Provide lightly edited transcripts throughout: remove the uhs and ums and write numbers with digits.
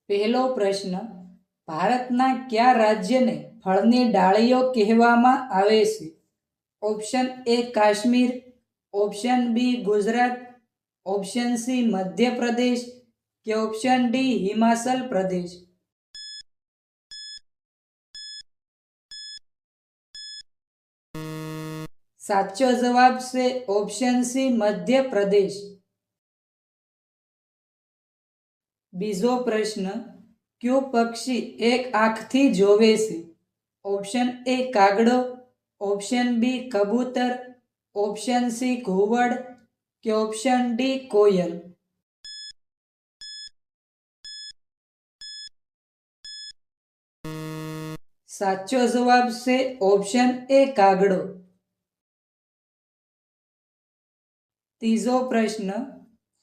પહેલો પ્રશ્ન, ભારતના કયા રાજ્યને ફળની ડાળીઓ કહેવામાં આવે છે? Option A Kashmir, option B Gujarat, option C Madhya Pradesh કે ઓપ્શન ડી હિમાચલ પ્રદેશ. સાચો જવાબ છે ઓપ્શન સી મધ્યપ્રદેશ. બીજો પ્રશ્ન, કયું પક્ષી એક આંખથી જોવે છે? ઓપ્શન એ કાગડો, ઓપ્શન બી કબૂતર, ઓપ્શન સી ઘુવડ કે ઓપ્શન ડી કોયલ. સાચો જવાબ છે ઓપ્શન એ કાગડો. ત્રીજો પ્રશ્ન,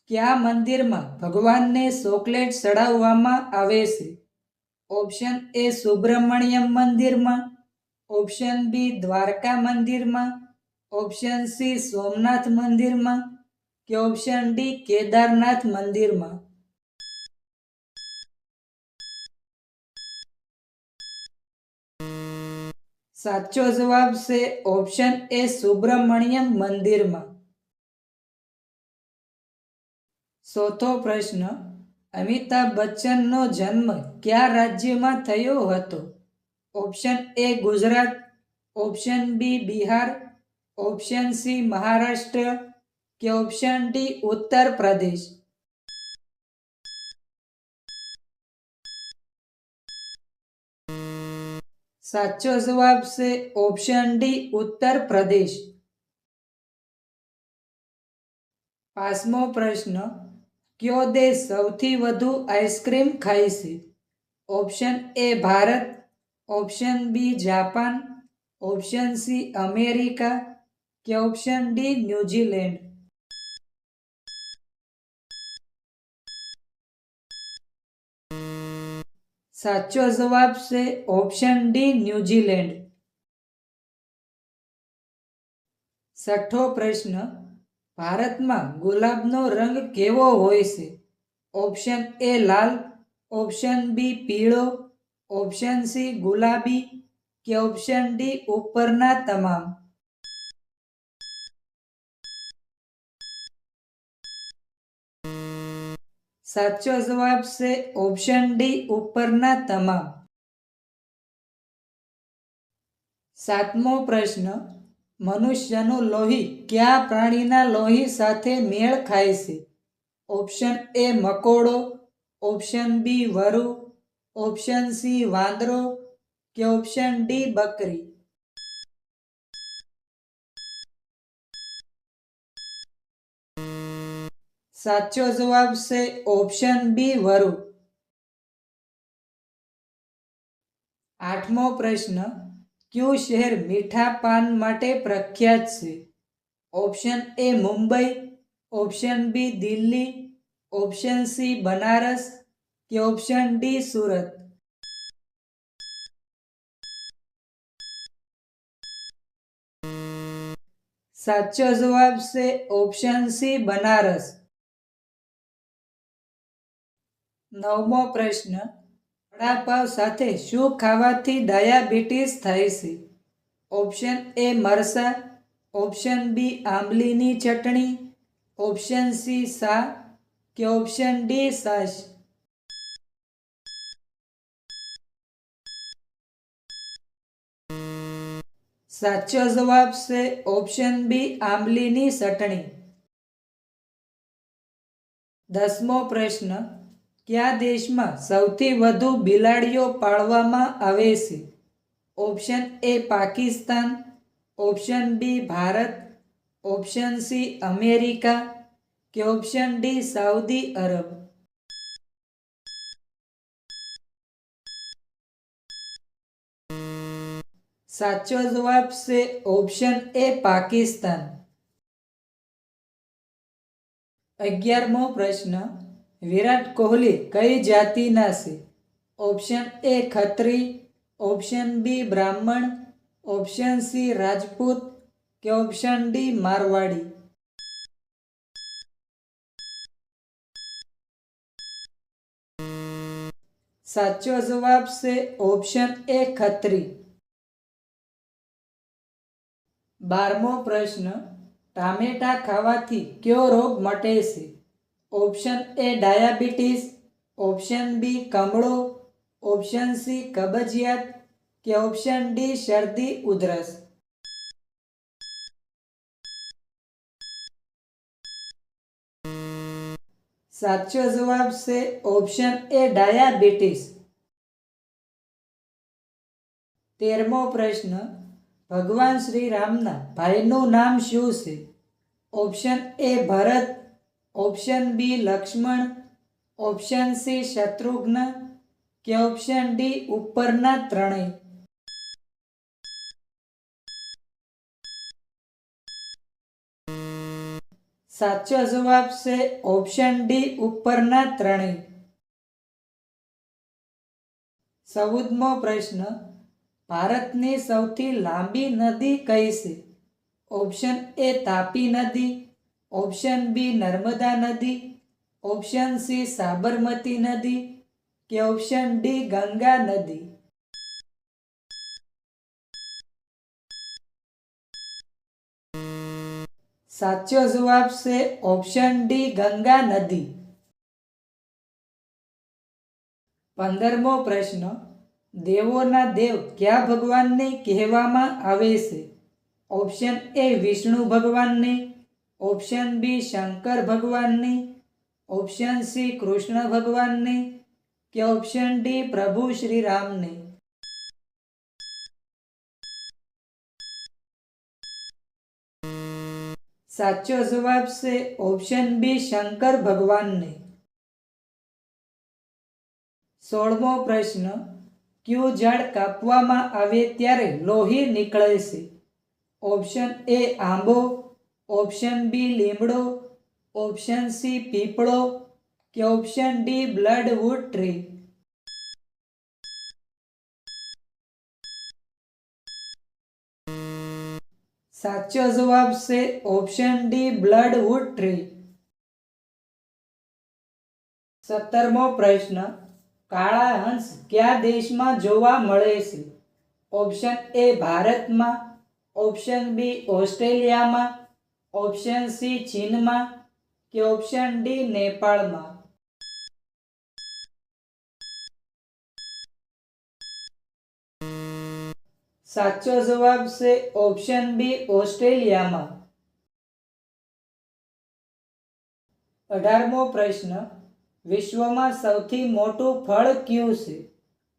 કયા મંદિરમાં ભગવાનને ચોકલેટ ચડાવવામાં આવે છે? ઓપ્શન એ સુબ્રમણ્યમ મંદિરમાં, ઓપ્શન બી દ્વારકા મંદિરમાં, ઓપ્શન સી સોમનાથ મંદિરમાં કે ઓપ્શન ડી કેદારનાથ મંદિરમાં. સાચો જવાબ છે ઓપ્શન એ સુબ્રમણ્યમ મંદિરમાં. ચોથો પ્રશ્ન, અમિતાભ બચ્ચનનો જન્મ કયા રાજ્યમાં થયો હતો? Option A Gujarat, option B Bihar, option C Maharashtra કે ઓપ્શન ડી ઉત્તર પ્રદેશ. સાચો જવાબ છે ઓપ્શન ડી ઉત્તર પ્રદેશ. પાંચમો પ્રશ્ન, કયો દેશ સૌથી વધુ આઈસ્ક્રીમ ખાય છે? Option A Bharat, option B Japan, option C America કે ઓપ્શન ડી ન્યુઝીલેન્ડ. સાચો જવાબ છે ઓપ્શન ડી ન્યુઝીલેન્ડ. છઠ્ઠો પ્રશ્ન, ભારતમાં ગુલાબનો રંગ કેવો હોય છે? ઓપ્શન એ લાલ, ઓપ્શન બી પીળો, ઓપ્શન સી ગુલાબી કે ઓપ્શન ડી ઉપરના તમામ. સાચો જવાબ છે ઓપ્શન ડી ઉપરના તમામ. સાતમો પ્રશ્ન, મનુષ્યનું લોહી કયા પ્રાણીના લોહી સાથે મેળ ખાય છે? ઓપ્શન એ મકોડો, ઓપ્શન બી વરુ, ઓપ્શન સી વાંદરો કે ઓપ્શન ડી બકરી. સાચો જવાબ છે ઓપ્શન બી વરુ. આઠમો પ્રશ્ન, કયું શહેર મીઠા પાન માટે પ્રખ્યાત છે? Option A Mumbai, option B Delhi, option C Banaras કે ઓપ્શન ડી સુરત. સાચો જવાબ છે ઓપ્શન સી બનારસ. નવમો પ્રશ્ન, વડાપાવ સાથે શું ખાવાથી ડાયાબિટીસ થાય છે? ઓપ્શન એ મરચાં, ઓપ્શન બી આંબલીની ચટણી, ઓપ્શન સી શા કે ઓપ્શન ડી છાશ. સાચો જવાબ છે ઓપ્શન બી આંબલીની ચટણી. દસમો પ્રશ્ન, કયા દેશમાં સૌથી વધુ બિલાડીઓ પાળવામાં આવે છે? Option A Pakistan, option B Bharat, option C America કે ઓપ્શન ડી સાઉદી અરબ. સાચો જવાબ છે ઓપ્શન એ પાકિસ્તાન. 11મો પ્રશ્ન, વિરાટ કોહલી કઈ જાતિના છે? Option A Khatri, option B Brahmin, option C Rajput કે ઓપ્શન ડી મારવાડી. સાચો જવાબ છે ઓપ્શન એ ખત્રી. 12મો પ્રશ્ન, ટામેટા ખાવાથી કયો રોગ મટે છે? Option A diabetes, option B કમળો, ઓપ્શન સી કબજિયાત કે ઓપ્શન ડી શરદી ઉધરસ. સાચો જવાબ છે ઓપ્શન એ ડાયાબિટીસ. 13મો પ્રશ્ન, ભગવાન શ્રી રામના ભાઈનું નામ શું છે? Option A Bharat, option B Lakshman, option C Shatrughan કે ઓપ્શન ડી ઉપરના ત્રણેય. સાચો જવાબ છે ઓપ્શન ડી ઉપરના ત્રણેય. 14મો પ્રશ્ન, ભારતની સૌથી લાંબી નદી કઈ છે? ઓપ્શન એ તાપી નદી, ઓપ્શન બી નર્મદા નદી, ઓપ્શન સી સાબરમતી નદી કે ઓપ્શન ડી ગંગા નદી. સાચો જવાબ છે ઓપ્શન ડી ગંગા નદી. 15મો પ્રશ્ન, દેવોના દેવ કયા ભગવાનને કહેવામાં આવે છે? ઓપ્શન એ વિષ્ણુ ભગવાનને, ઓપ્શન બી શંકર ભગવાનને, ઓપ્શન સી કૃષ્ણ ભગવાનને કે ઓપ્શન ડી પ્રભુ શ્રી રામને. સાચો જવાબ છે ઓપ્શન બી શંકર ભગવાનને. 16મો પ્રશ્ન, કયું ઝાડ કાપવામાં આવે ત્યારે લોહી નીકળે છે? ઓપ્શન એ આંબો, ઓપ્શન બી લીમડો, ઓપ્શન સી પીપળો કે ઓપ્શન ડી બ્લડવુડ ટ્રી. સાચો જવાબ છે ઓપ્શન ડી બ્લડવુડ ટ્રી. 17મો પ્રશ્ન, કાળા હંસ કયા દેશમાં જોવા મળે છે? ઓપ્શન એ ભારતમાં, ઓપ્શન બી ઓસ્ટ્રેલિયામાં, ઓપ્શન સી ચીનમાં કે ઓપ્શન ડી નેપાળમાં. સાચો જવાબ છે ઓપ્શન બી ઓસ્ટ્રેલિયામાં. 18મો પ્રશ્ન, વિશ્વમાં સૌથી મોટું ફળ કયું છે?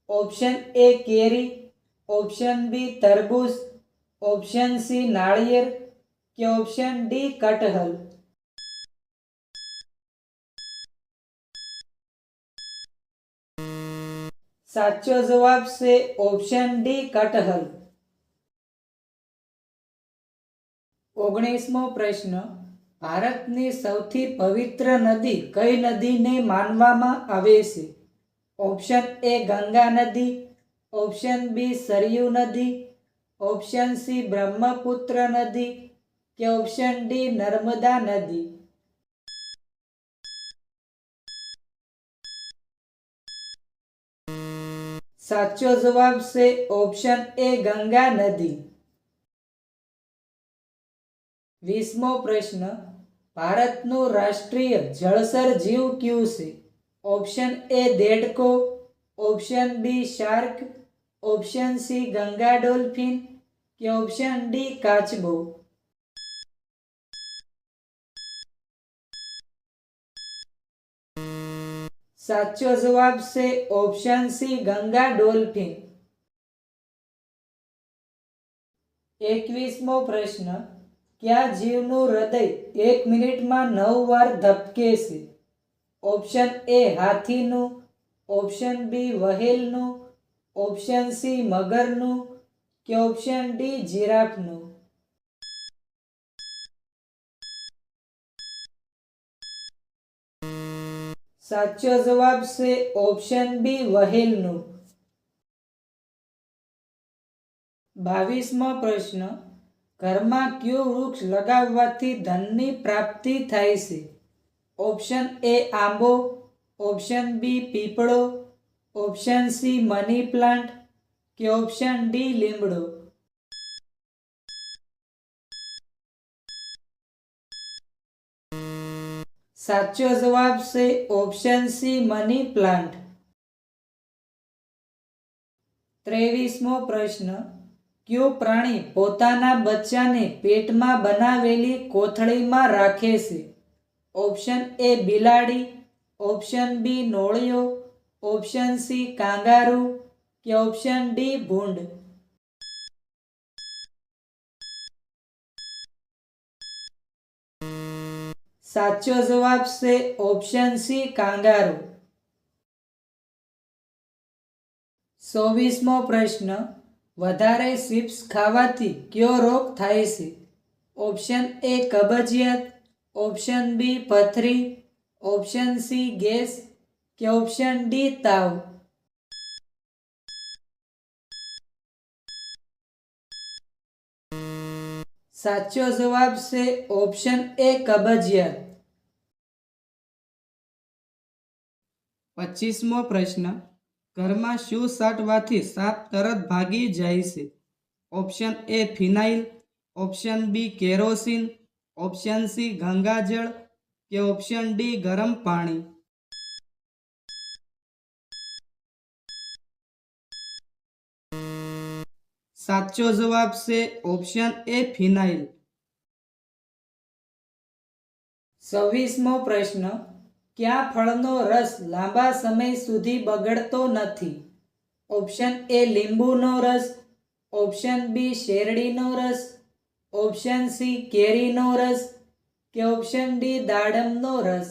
ઓપ્શન એ કેરી, ઓપ્શન બી તરબૂચ, ઓપ્શન સી નાળિયેર કે ઓપ્શન ડી કટહલ. સાચો જવાબ છે ઓપ્શન ડી કટહલ. 19મો પ્રશ્ન, ભારતની સૌથી પવિત્ર નદી કઈ નદીને માનવામાં આવે છે? ઓપ્શન એ ગંગા નદી, ઓપ્શન બી સરયુ નદી, ઓપ્શન સી બ્રહ્મપુત્ર નદી કે ઓપ્શન ડી નર્મદા નદી. સાચો જવાબ છે ઓપ્શન એ ગંગા નદી. 20મો પ્રશ્ન, ભારતનું રાષ્ટ્રીય જળચર જીવ કયું છે? ઓપ્શન એ દેડકો, option B shark, option C Ganga dolphin કે ઓપ્શન ડી કાચબો. સાચો જવાબ છે ઓપ્શન સી ગંગા ડોલ્ફિન. 21મો પ્રશ્ન, કયા જીવનું હૃદય 1 મિનિટમાં 9 વાર ધબકે છે? ઓપ્શન એ હાથીનું, ઓપ્શન બી વહેલનું, ઓપ્શન સી મગરનું કે ઓપ્શન ડી જીરાફનું. સાચો જવાબ છે ઓપ્શન બી વહેલનું. 22મો પ્રશ્ન, ઘરમાં કયું વૃક્ષ લગાવવાથી ધનની પ્રાપ્તિ થાય છે? ઓપ્શન એ આંબો, ઓપ્શન બી પીપળો, ઓપ્શન સી મની પ્લાન્ટ કે ઓપ્શન ડી લીમડો? સાચો જવાબ છે ઓપ્શન સી મની પ્લાન્ટ. 23મો પ્રશ્ન. કયું પ્રાણી પોતાના બચ્ચાને પેટમાં બનાવેલી કોથળીમાં રાખે છે? ઓપ્શન એ બિલાડી, ઓપ્શન બી નોળિયો, ઓપ્શન સી કાંગારૂ કે ઓપ્શન ડી ભૂંડ? સાચો જવાબ છે ઓપ્શન સી કાંગારૂ. 24મો પ્રશ્ન. વધારે ચિપ્સ ખાવાથી કયો રોગ થાય છે? ઓપ્શન એ કબજિયાત, ઓપ્શન બી પથરી, ઓપ્શન સી ગેસ કે ઓપ્શન ડી તાવ? સાચો જવાબ છે ઓપ્શન એ કબજિયાત. 25મો પ્રશ્ન. ઘરમાં શું છાંટવાથી સાપ તરત ભાગી જાય છે? Option A phenyl, option B kerosene, option C ગંગાજળ કે ઓપ્શન ડી ગરમ પાણી? સાચો જવાબ છે ઓપ્શન એ ફિનાઇલ. 26મો પ્રશ્ન. કયા ફળનો રસ લાંબા સમય સુધી બગડતો નથી? ઓપ્શન એ લીંબુનો રસ, ઓપ્શન બી શેરડીનો રસ, ઓપ્શન સી કેરીનો રસ કે ઓપ્શન ડી દાડમનો રસ?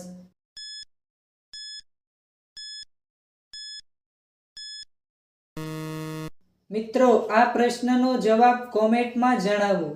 મિત્રો, આ પ્રશ્નનો જવાબ કોમેન્ટમાં જણાવો.